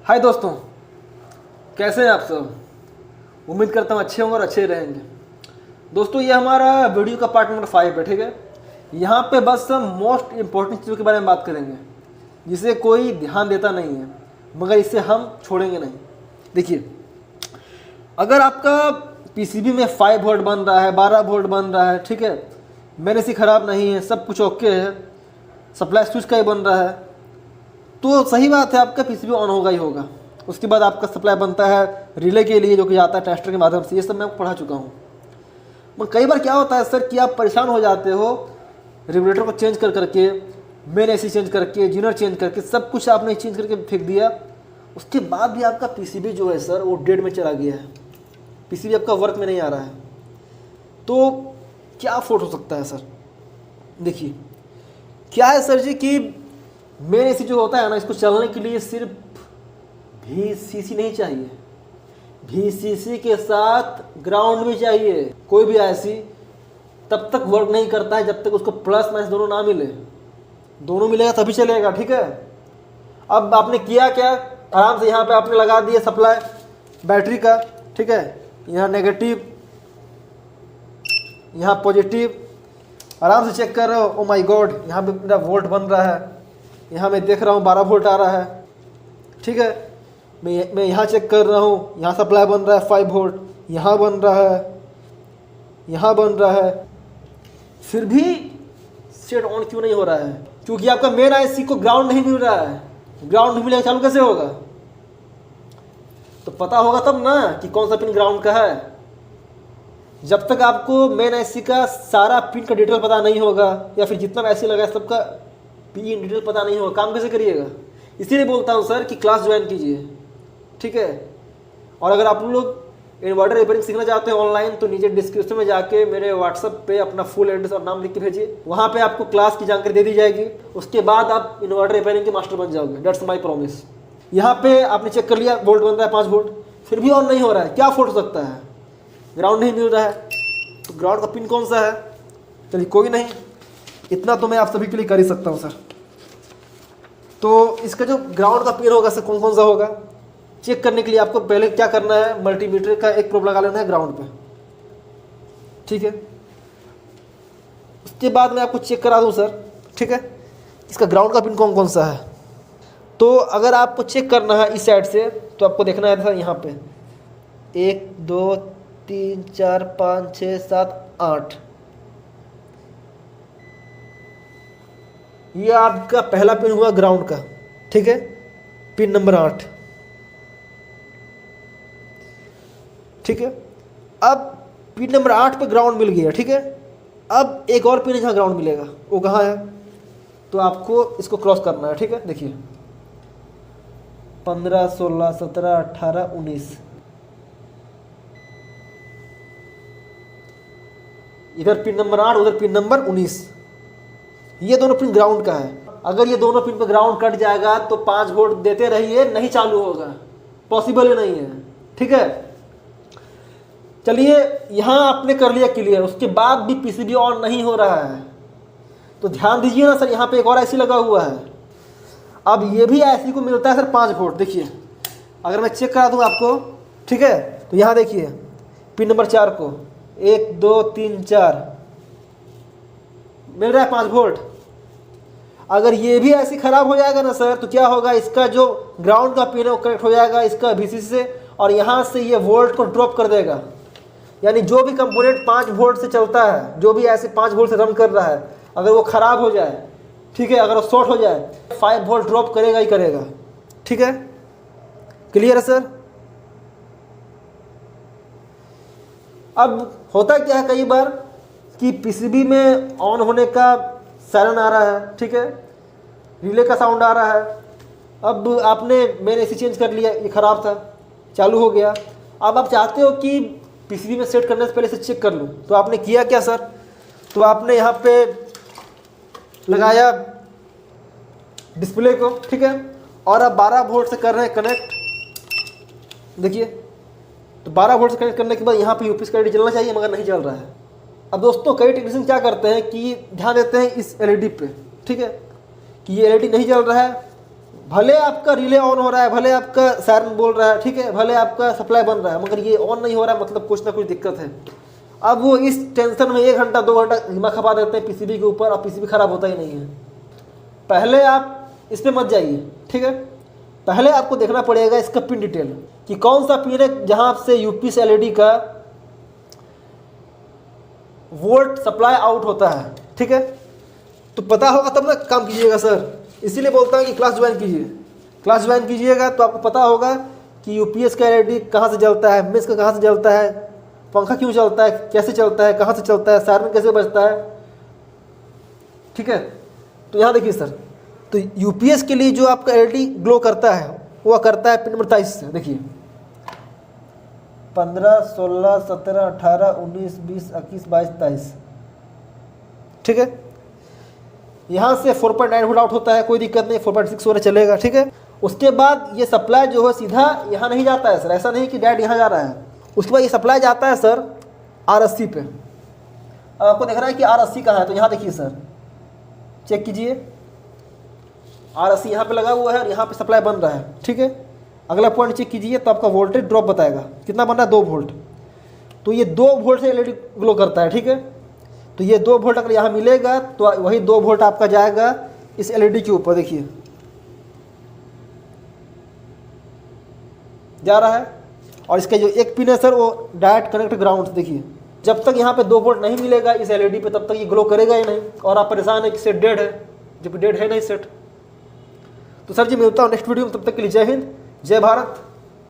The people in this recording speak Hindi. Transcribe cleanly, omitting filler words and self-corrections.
हाय दोस्तों, कैसे हैं आप सब। उम्मीद करता हूँ अच्छे होंगे और अच्छे रहेंगे। दोस्तों, ये हमारा वीडियो का पार्ट नंबर 5 है, ठीक है। यहाँ पे बस हम मोस्ट इम्पोर्टेंट चीज़ों के बारे में बात करेंगे जिसे कोई ध्यान देता नहीं है, मगर इसे हम छोड़ेंगे नहीं। देखिए, अगर आपका पीसीबी में 5 वोल्ट बन रहा है, 12 वोल्ट बन रहा है, ठीक है, मेरे से ख़राब नहीं है, सब कुछ ओके है, सप्लाई स्विच का ही बन रहा है, तो सही बात है, आपका पीसीबी ऑन होगा ही होगा। उसके बाद आपका सप्लाई बनता है रिले के लिए, जो कि आता है टेस्टर के माध्यम से। ये सब मैं पढ़ा चुका हूँ। मगर कई बार क्या होता है सर कि आप परेशान हो जाते हो, रेगुलेटर को चेंज कर करके, मेन एसी चेंज करके, जीनर चेंज करके, सब कुछ आपने चेंज करके फेंक दिया। उसके बाद भी आपका पीसीबी जो है सर वो डेड में चला गया है, पीसीबी आपका वर्क में नहीं आ रहा है। तो क्या फॉल्ट हो सकता है सर। देखिए, क्या है सर जी कि मेन एसी जो होता है ना, इसको चलने के लिए सिर्फ VCC नहीं चाहिए, VCC के साथ ग्राउंड भी चाहिए। कोई भी आईसी तब तक वर्क नहीं करता है जब तक उसको प्लस माइनस दोनों ना मिले। दोनों मिलेगा तभी चलेगा, ठीक है। अब आपने किया क्या, आराम से यहाँ पे आपने लगा दिया सप्लाई बैटरी का, ठीक है। यहाँ नेगेटिव, यहाँ पॉजिटिव, आराम से चेक कर रहे हो। ओ माय गॉड, यहाँ पे मेरा वोल्ट बन रहा है, यहाँ मैं देख रहा हूँ 12 वोल्ट आ रहा है, ठीक है। मैं यहाँ चेक कर रहा हूँ, यहाँ सप्लाई बन रहा है 5 वोल्ट, यहाँ बन रहा है, यहाँ बन रहा है, फिर भी सेट ऑन क्यों नहीं हो रहा है? क्योंकि आपका मेन आईसी को ग्राउंड नहीं मिल रहा है। ग्राउंड नहीं मिलेगा, चालू कैसे होगा? तो पता होगा तब ना कि कौन सा पिन ग्राउंड का है। जब तक आपको मेन आईसी का सारा पिन का डिटेल पता नहीं होगा, या फिर जितना आईसी लगा है सबका पिन डिटेल पता नहीं होगा, काम कैसे करिएगा? इसीलिए बोलता हूँ सर कि क्लास ज्वाइन कीजिए, ठीक है। और अगर आप लोग इन्वर्टर रिपेयरिंग सीखना चाहते हैं ऑनलाइन, तो नीचे डिस्क्रिप्शन में जाके मेरे व्हाट्सएप पे अपना फुल एड्रेस और नाम लिख के भेजिए। वहाँ पे आपको क्लास की जानकारी दे दी जाएगी। उसके बाद आप इन्वर्टर रिपेयरिंग के मास्टर बन जाओगे, दैट्स माय प्रॉमिस। यहाँ पे आपने चेक कर लिया, वोल्ट बन रहा है 5 वोल्ट, फिर भी ऑन नहीं हो रहा है। क्या फॉल्ट हो सकता है? ग्राउंड नहीं मिल रहा है। तो ग्राउंड का पिन कौन सा है? चलिए कोई नहीं, इतना तो मैं आप सभी के लिए कर ही सकता हूँ सर। तो इसका जो ग्राउंड का पिन होगा सर, कौन कौन सा होगा, चेक करने के लिए आपको पहले क्या करना है, मल्टीमीटर का एक प्रोब लगा लेना है ग्राउंड पे, ठीक है। उसके बाद मैं आपको चेक करा दूं सर, ठीक है, इसका ग्राउंड का पिन कौन कौन सा है। तो अगर आपको चेक करना है इस साइड से, तो आपको देखना है सर यहाँ पे 1 2 3 4 5 6 7 8, ये आपका पहला पिन हुआ ग्राउंड का, ठीक है, पिन नंबर 8, ठीक है। अब पिन नंबर 8 पे ग्राउंड मिल गया, ठीक है। अब एक और पिन जहाँ ग्राउंड मिलेगा वो कहाँ है, तो आपको इसको क्रॉस करना है, ठीक है। देखिए 15 16 17 18 19, इधर पिन नंबर 8, उधर पिन नंबर 19, ये दोनों पिन ग्राउंड का है। अगर ये दोनों पिन पे ग्राउंड कट जाएगा तो 5 वोल्ट देते रहिए, नहीं चालू होगा, पॉसिबल ही नहीं है, ठीक है। चलिए, यहाँ आपने कर लिया क्लियर, उसके बाद भी पीसीबी ऑन नहीं हो रहा है, तो ध्यान दीजिए ना सर, यहाँ पे एक और आईसी लगा हुआ है। अब ये भी आईसी को मिलता है सर 5 वोल्ट। देखिए, अगर मैं चेक करा दूँ आपको, ठीक है, तो यहाँ देखिए पिन नंबर 4 को 1 2 3 4 मिल रहा है 5 वोल्ट। अगर ये भी ऐसे खराब हो जाएगा ना सर, तो क्या होगा, इसका जो ग्राउंड का पिन है वो कनेक्ट हो जाएगा इसका VCC से, और यहाँ से ये वोल्ट को ड्रॉप कर देगा। यानी जो भी कंपोनेंट 5 वोल्ट से चलता है, जो भी ऐसे 5 वोल्ट से रन कर रहा है, अगर वो ख़राब हो जाए, ठीक है, अगर वो शॉर्ट हो जाए, 5 वोल्ट ड्रॉप करेगा ही करेगा, ठीक है। क्लियर है सर। अब होता क्या है कई बार कि पीसीबी में ऑन होने का सायरन आ रहा है, ठीक है, रिले का साउंड आ रहा है। अब आपने मेन एसी चेंज कर लिया, ये ख़राब था, चालू हो गया। अब आप चाहते हो कि पीसीबी में सेट करने से पहले इसे चेक कर लूँ, तो आपने किया क्या सर, तो आपने यहाँ पे लगाया डिस्प्ले को, ठीक है, और अब 12 वोल्ट से कर रहे हैं कनेक्ट। देखिए, तो 12 वोल्ट से कनेक्ट करने के बाद यहाँ पे यूपीएस का LED चलना चाहिए, मगर नहीं चल रहा है। अब दोस्तों, कई टेक्नीशियन क्या करते हैं कि ध्यान देते हैं इस LED पे, ठीक है, कि ये LED नहीं चल रहा है, भले आपका रिले ऑन हो रहा है, भले आपका सायरन बोल रहा है, ठीक है, भले आपका सप्लाई बन रहा है, मगर ये ऑन नहीं हो रहा है, मतलब कुछ ना कुछ दिक्कत है। अब वो इस टेंशन में 1 घंटा 2 घंटा दिमाग खपा देते हैं पीसीबी के ऊपर, और पीसीबी खराब होता ही नहीं है। पहले आप इस पर मत जाइए, ठीक है, पहले आपको देखना पड़ेगा इसका पिन डिटेल कि कौन सा पिन है जहाँ से यूपीएस एलईडी का वोल्ट सप्लाई आउट होता है, ठीक है। तो पता होगा तब ना काम कीजिएगा सर, इसीलिए बोलता हूँ कि क्लास ज्वाइन कीजिए। क्लास ज्वाइन कीजिएगा तो आपको पता होगा कि यूपीएस का एलईडी कहाँ से जलता है, मेस का कहाँ से जलता है, पंखा क्यों चलता है, कैसे चलता है, कहाँ से चलता है, सायरन कैसे बजता है, ठीक है। तो यहाँ देखिए सर, तो यूपीएस के लिए जो आपका एलईडी ग्लो करता है वो करता है पिन नंबर 23 से। देखिए 15, 16, 17, 18, 19, 20, 21, 22, 23, ठीक है। यहाँ से 4.9 वोल्ट आउट होता है, कोई दिक्कत नहीं, 4.6 वोल्ट चलेगा, ठीक है। उसके बाद ये सप्लाई जो है सीधा यहाँ नहीं जाता है सर, ऐसा नहीं कि डायरेक्ट यहाँ जा रहा है। उसके बाद ये सप्लाई जाता है सर R80 पे। अब आपको देख रहा है कि R80 कहाँ है, तो यहाँ देखिए सर, चेक कीजिए, R80 यहाँ पे लगा हुआ है और यहाँ पे सप्लाई बन रहा है, ठीक है। अगला पॉइंट चेक कीजिए तो आपका वोल्टेज ड्रॉप बताएगा, कितना बन रहा है, 2 वोल्ट। तो ये 2 वोल्ट से एलईडी ग्लो करता है, ठीक है। तो ये 2 वोल्ट अगर यहाँ मिलेगा तो वही 2 वोल्ट आपका जाएगा इस एलईडी के ऊपर, देखिए जा रहा है। और इसका जो एक पिन है सर वो डायरेक्ट कनेक्ट ग्राउंड, देखिए जब तक यहाँ पे 2 वोल्ट नहीं मिलेगा इस एलईडी पे तब तक ये ग्लो करेगा ही नहीं, और आप परेशान है कि सेट डेड है, जब डेड है नहीं सेट। तो सर जी मिलता हूँ नेक्स्ट वीडियो में, तब तक के लिए जय हिंद, जय भारत।